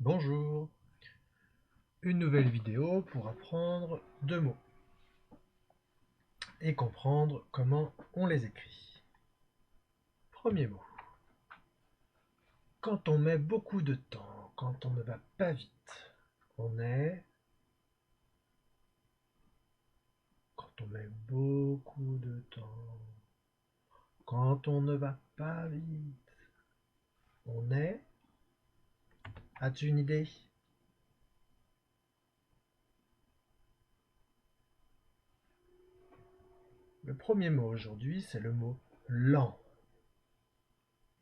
Bonjour, une nouvelle vidéo pour apprendre deux mots et comprendre comment on les écrit. Premier mot. Quand on met beaucoup de temps, quand on ne va pas vite, on est... Quand on met beaucoup de temps, quand on ne va pas vite, on est... As-tu une idée? Le premier mot aujourd'hui, c'est le mot lent.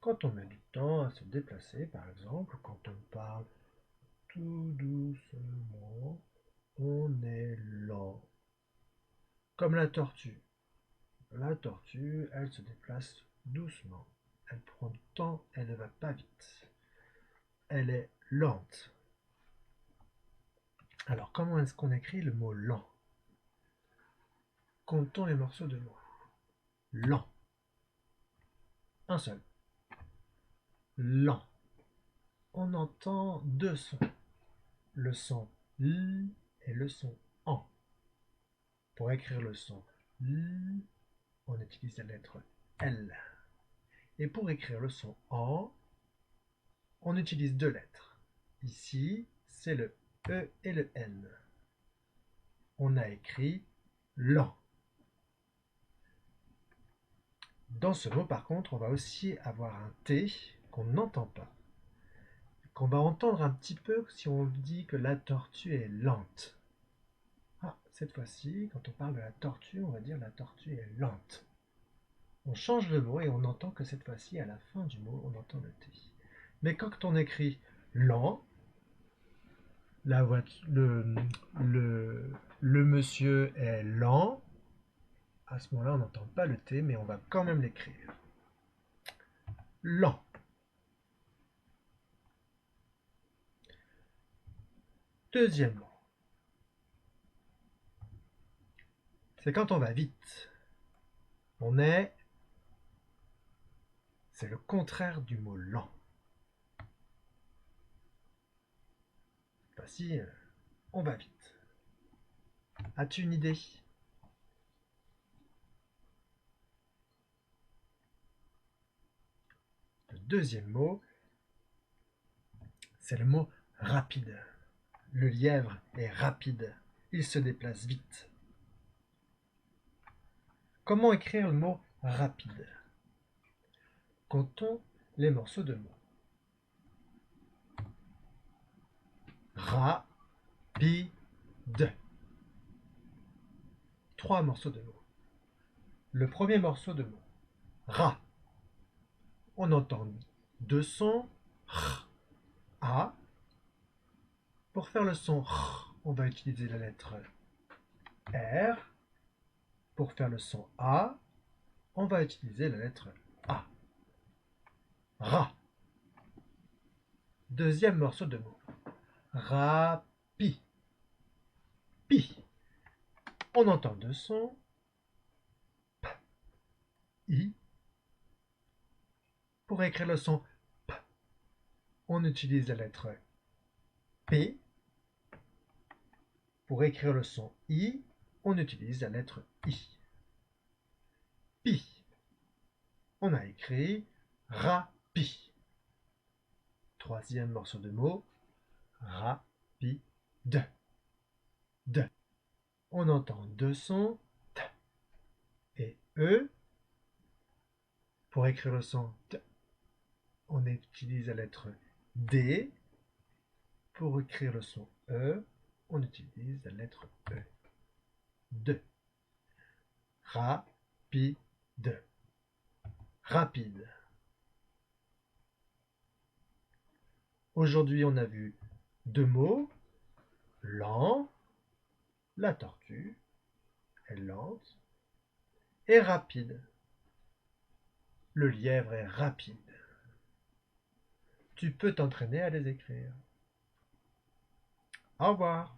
Quand on met du temps à se déplacer, par exemple, quand on parle tout doucement, on est lent. Comme la tortue. La tortue, elle se déplace doucement. Elle prend du temps, elle ne va pas vite. Elle est lente. Alors, comment est-ce qu'on écrit le mot lent? Comptons les morceaux de mots. Lent. Un seul. Lent. On entend deux sons. Le son L et le son AN. Pour écrire le son L, on utilise la lettre L. Et pour écrire le son AN, on utilise deux lettres. Ici, c'est le E et le N. On a écrit lent. Dans ce mot, par contre, on va aussi avoir un T qu'on n'entend pas, qu'on va entendre un petit peu si on dit que la tortue est lente. Ah, cette fois-ci, quand on parle de la tortue, on va dire la tortue est lente. On change le mot et on entend que cette fois-ci, à la fin du mot, on entend le T. Mais quand on écrit lent, la voiture, le monsieur est lent. À ce moment-là, on n'entend pas le T, mais on va quand même l'écrire. Lent. Deuxième mot. C'est quand on va vite. On est... C'est le contraire du mot lent. Voici, on va vite. As-tu une idée? Le deuxième mot, c'est le mot rapide. Le lièvre est rapide. Il se déplace vite. Comment écrire le mot rapide? Comptons les morceaux de mots. Rapide. Trois morceaux de mots. Le premier morceau de mots, ra. On entend deux sons, r, a. Pour faire le son r, on va utiliser la lettre R. Pour faire le son a, on va utiliser la lettre a. Ra. Deuxième morceau de mots, rapi. Pi. On entend deux sons, p, i. Pour écrire le son p, on utilise la lettre P. Pour écrire le son I, on utilise la lettre I. Pi. On a écrit rapi. Troisième morceau de mot, rapide. De. On entend deux sons, t et e. Pour écrire le son t, on utilise la lettre D. Pour écrire le son E, on utilise la lettre E. De. Rapide. Rapide. Aujourd'hui, on a vu deux mots. Lent, la tortue est lente, et rapide. Le lièvre est rapide. Tu peux t'entraîner à les écrire. Au revoir.